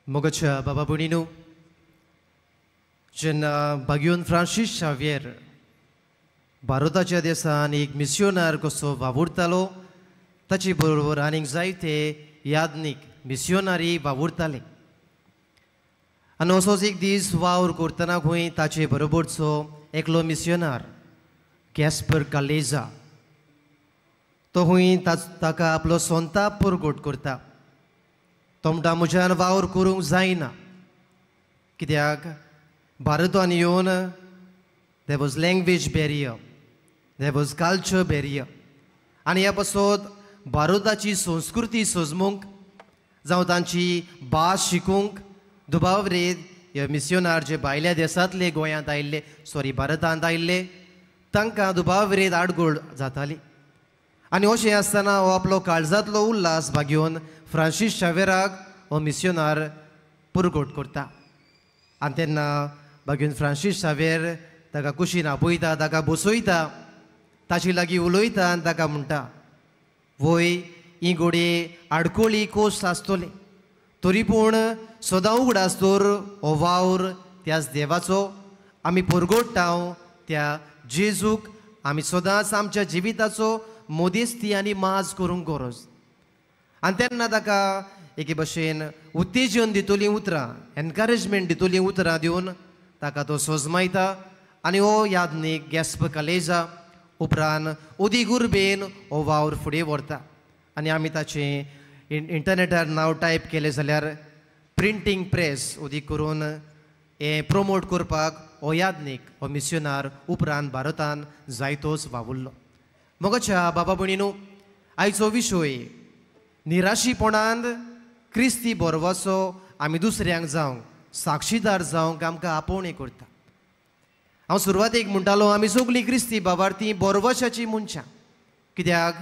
Mogocha Baba Bonino, जेन्ना बागयोन Francis Xavier भारताच्या देशान एक मिस्योनार कसो वावुरतालो ताचे बरोबर आनीक जायते यादनीक मिस्योनारी वावुरताले आनी असोच एक दीस वावर करतना खंय ताचे बरोबरचो एकलो मिस्योनार गॅस्पर कालेजा तो खंय ताका आपलो संताप परगट करता तो म्हणटा म्हज्यान वावर करूंक जायना कित्याक भारतान येवन there was language barrier, there was culture barrier आनी ह्या पासत भारताची संस्कृती सजमूंक जावं तांची भास शिकूंक दुबावरेद हे मिस्योनार जे भायल्या देशांतले गोंयांत आयिल्ले भारतांत आयिल्ले तांकां दुबावरेद आडगोड जाताली आनी अशें आसतना हो आपलो काळजांतलो उल्हास घेवन फ्रांसीस शावेराक हो मिस्योनार पुरगोट करता आनी तेन्ना बागेन फ्रांसीस शावेर ताका कुशीन आपयता ताका बसयता ताचे लागीं उलयता आनी ताका म्हणटा वय ही घोडये आडकोळी कोस्ट आसतले तरी पूण सदां उगड आसतोर हो वावर त्याच देवाचो आमी परगोडटा त्या जेजूक आमी सदांच आमच्या जिविताचो मोदेस्ती आनी माज करूंक गरज आनी तेन्ना ताका एके भशेन उत्तेजन दितलीं उतरां एनकरेजमेंट दितलीं उतरां दिवन ताका तो सोजमायता आनी हो यादनीक गॅस्पर कालेजा उपरांत उदीक उर्बेन हो वावर फुडें व्हरता आनी आमी ताचें इंटरनेटार नांव टायप केलें जाल्यार प्रिंटींग प्रेस उदीक करून हें प्रमोट करपाक हो यादनीक हो मिस्योनार उपरांत भारतान जायतोच वावुरलो मोगाच्या बाबा भयणीनो आयचो विशय निराशीपणांत क्रिस्ती बरवासो आमी दुसऱ्यांक जावंक साक्षीदार जावंक आमकां आपोवणें करता हांव सुरवातेक म्हणटालो आमी सगळीं क्रिस्ती बाबार्थी बरवशाची मनशां कित्याक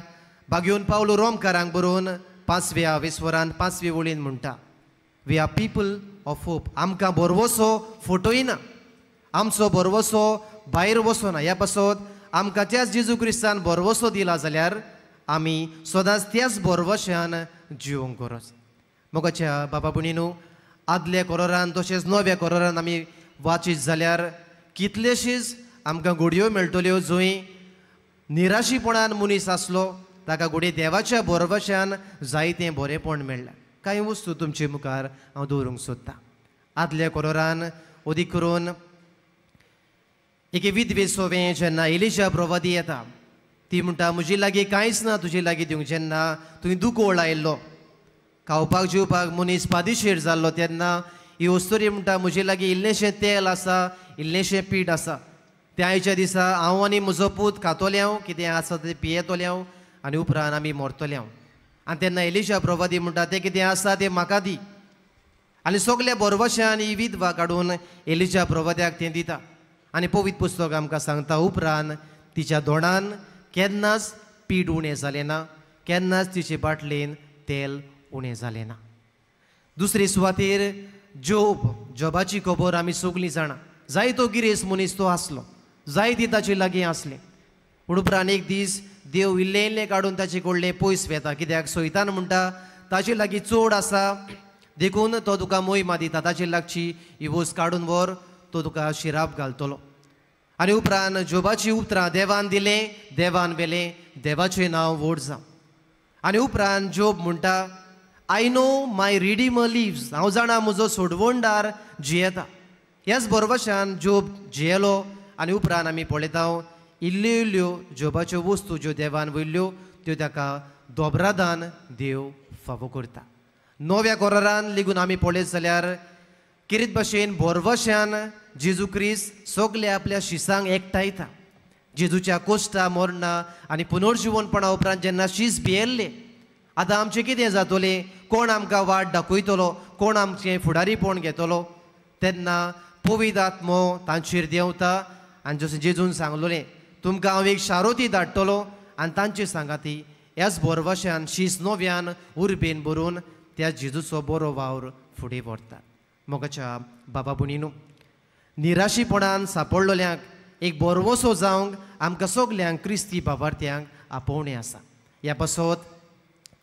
बागयोन पावलो रोमकारांक बरोवन 5व्या विस्वरांत 5वे वळीन म्हणटा we are people of hope आमकां बरवसो फटयना आमचो बरवसो भायर वचना ह्या पासत आमकां त्याच जेजू क्रिस्तान बरवसो दिला जाल्यार आमी सदांच त्याच बरवश्यान जिवंक गरज मोगाच्या बाबा भयणीनो आदल्या कोरोरान तशेंच नव्या कोरोरान आमी वाचीत जाल्यार कितलेशीच आमकां घडयो मेळटल्यो जंय निराशीपणान मनीस आसलो ताका घडये देवाच्या बरवश्यान जायतें बरेंपण मेळ्ळां कांय वस्तू तुमचे मुखार हांव दवरूंक सोदतां आदल्या कोरोरान अदीक करून एके विधवे सोवें जेन्ना एलिशा प्रवादी येता ती म्हणटा म्हजे लागीं कांयच ना तुजे लागीं दिवंक जेन्ना थंय दुकोळ आयिल्लो खावपाक जेवपाक मनीस पादेशीर जाल्लो तेन्ना ही वस्तुरी म्हणटा म्हजे लागीं इल्लेशें तेल आसा इल्लेशें पीठ आसा ते आयच्या दिसा हांव आनी म्हजो पूत खातोले हांव कितें आसा तें पियेतोले हांव आनी उपरांत आमी मरतले हांव आनी तेन्ना एलिशा प्रवादी म्हणटा तें कितें आसा तें म्हाका दी आनी सगल्या बरवश्यान ही विधवा काडून एलिशा प्रवाद्याक तें दिता आनी पवित्र पुस्तक आमकां सांगता उपरांत तिच्या दोणान केन्नाच पीठ उणें जालें ना केन्नाच तिचे बाटलेन तेल उणें जालें ना दुसरे सुवातेर जोबाची खबर आमी सगळीं जाणा जायतो गिरेस्त मनीस तो आसलो जायती ताचे लागीं आसले पूण उपरांत एक दीस देव इल्लें इल्लें काडून ताचे कडलें पयस वेता कित्याक सैतान म्हणटा ताचे लागीं चड आसा देखून तो तुका मोहिमा दिता ताचे लागची ही वस्त काडून व्हर तो तुका शिराप घालतलो आनी उपरांत जोबाची उतरां देवान दिलें देवान वेलें देवाचें नांव व्हड जावं आनी उपरांत जोब म्हणटा I know my redeemer lives हांव जाणा म्हजो सोडवणदार जियेता ह्याच बरवश्यान जोब जियेलो आनी उपरांत आमी पळयता इल्ल्यो इल्ल्यो जोबाच्यो वस्तू ज्यो देवान वयल्यो त्यो ताका दोबरादान देव फावो करता नव्या कोरारान लेगून आमी पळयत जाल्यार किरीत भाशेन बरवश्यान जेजू क्रिस्त सगळे आपल्या शिसांक एकठांयता जेजूच्या कोश्टा मरणा आनी पुनर्जीवनपणा उपरांत जेन्ना शीस भियेल्ले आतां आमचें कितें जातलें कोण आमकां वाट दाखयतलो कोण आमचें फुडारीपण घेतलो तेन्ना पवित्र आत्मो तांचेर देंवता आनी जशें जेजून सांगलोलें तुमकां हांव एक शारोती धाडटलो आनी तांचे सांगाती ह्याच बरवश्यान शीस नव्यान उर्बेन भरून त्या जेजूचो बरो वावर फुडें व्हरता मोगाच्या बाबा भयणीनो निराशीपणान सांपडलेल्यांक एक बरवसो जावंक आमकां सगल्यांक क्रिस्ती बाबार्थ्यांक आपोवणें आसा ह्या पासत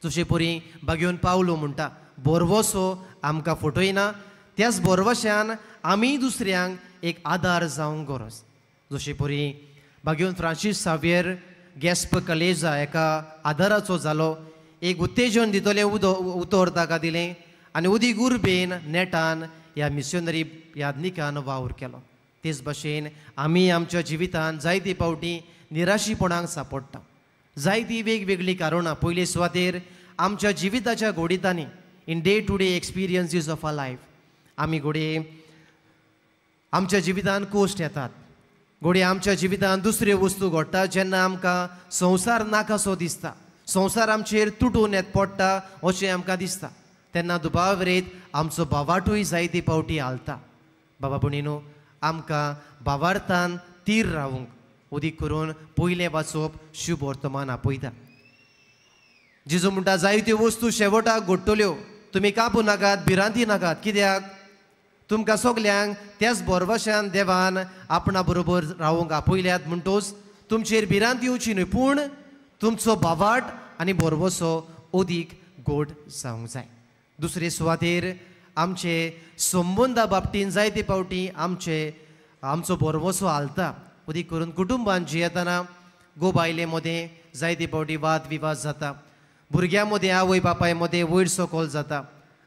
जशें परी बागयोन पावलो म्हणटा बोरवोसो आमकां फटयना, त्याच बोरवश्यान आमी दुसऱ्यांक एक आदार जावंक गरज. जशे परी भाग्योन फ्रांसीस सावेर गॅस्प कलेजा एका आदाराचो जालो, एक उत्तेजन दितलें उतर ताका दिलें आनी उदीक उर्बेन नेटान ह्या मिशनरी यादनिकान वावर केलो. तेच भशेन आमी आमच्या जिवितांत जायते फावटी निराशीपणाक सांपडटा. जायतीं वेगवेगळीं कारणां पयले सुवातेर आमच्या जिविताच्या घोडितांनी in day to day experiences of a life आमी घोडे आमच्या जिवितांत कोश्ट येतात. घोडे आमच्या जिवितांत दुसऱ्यो वस्तू घडटात जेन्ना आमकां संवसार नाकासो दिसता, संवसार आमचेर तुटून येत पडटा अशें आमकां दिसता. तेन्ना दुबावरेत आमचो भावाटूय जायते फावटी हालता. बाबा भयणीनो, आमकां भावार्थान तीर रावूंक उदीक करून पयलें वाचप शुभ वर्तमान आपयता. जेजू म्हणटा जायत्यो वस्तू शेवटाक घडटल्यो, तुमी कापू नाकात, भिरांती नाकात. कित्याक? तुमकां सगल्यांक त्याच बोरवश्यान देवान आपणा बरोबर रावूंक आपयल्यात म्हणटोच तुमचेर भिरांत येवची न्हय, पूण तुमचो भावाट आनी बोरवोसो अदीक गोड जावंक जाय. दुसरे सुवातेर आमचे संबंदा बाबतींत जायते फावटी आमचो बोरवोसो हालता. उदीक करून कुटुंबान जियेतना गो बायले मदें जायते फावटी वाद विवाद जाता, भुरग्यां मदें आवय बापाय मदें वयर सकयल जाता,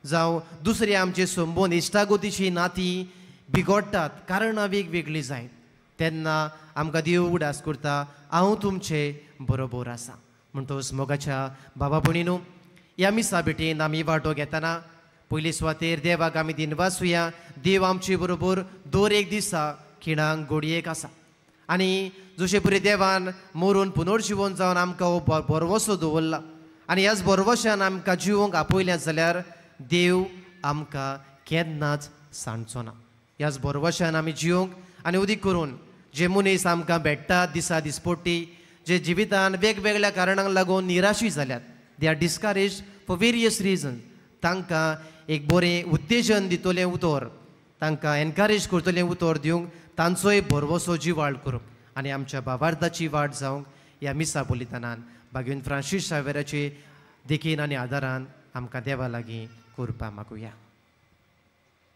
जावं दुसरे आमचे संबंद इश्टागोतीची नातीं बिगडटात, कारणां वेगवेगळीं जायत. तेन्ना आमकां देव उडास करता, हांव तुमचे बरोबर आसा. म्हणटोच मोगाच्या बाबा भयणीनो, ह्या मिसा भेटेन आमी वांटो घेतना पयले सुवातेर देवाक आमी दिनवासुया. देव आमचे बरोबर दर एक दिसा खिणाक घोडयेक आसा आनी जशे परी देवान मरून पुनर्जीवन जावन आमकां हो बोरवोसो दवरला आनी ह्याच बोरवोश्यान आमकां जिवोवंक आपयल्यात जाल्यार देव आमकां केन्नाच सांडचो ना. ह्याच बोरवोश्यान आमी जिवंक आनी उदीक करून जे मनीस आमकां भेटतात दिसा दिसपट्टी, जे जिवितान वेगवेगळ्या कारणांक लागून निराशी जाल्यात, they are discourage for various reason, तांकां एक बरें उत्तेजन दितलें उतर, तांकां एनकरेज करतलें उतर दिवंक तांचोय बोरवोसो जिवाळ करप आनी आमच्या भावार्थाची वाट जावंक ह्या मिसा बलिदानान भाग्यवन फ्रांसीस सावेराचे देखीन आनी आदारान आमकां देवा लागीं करपा मागुया.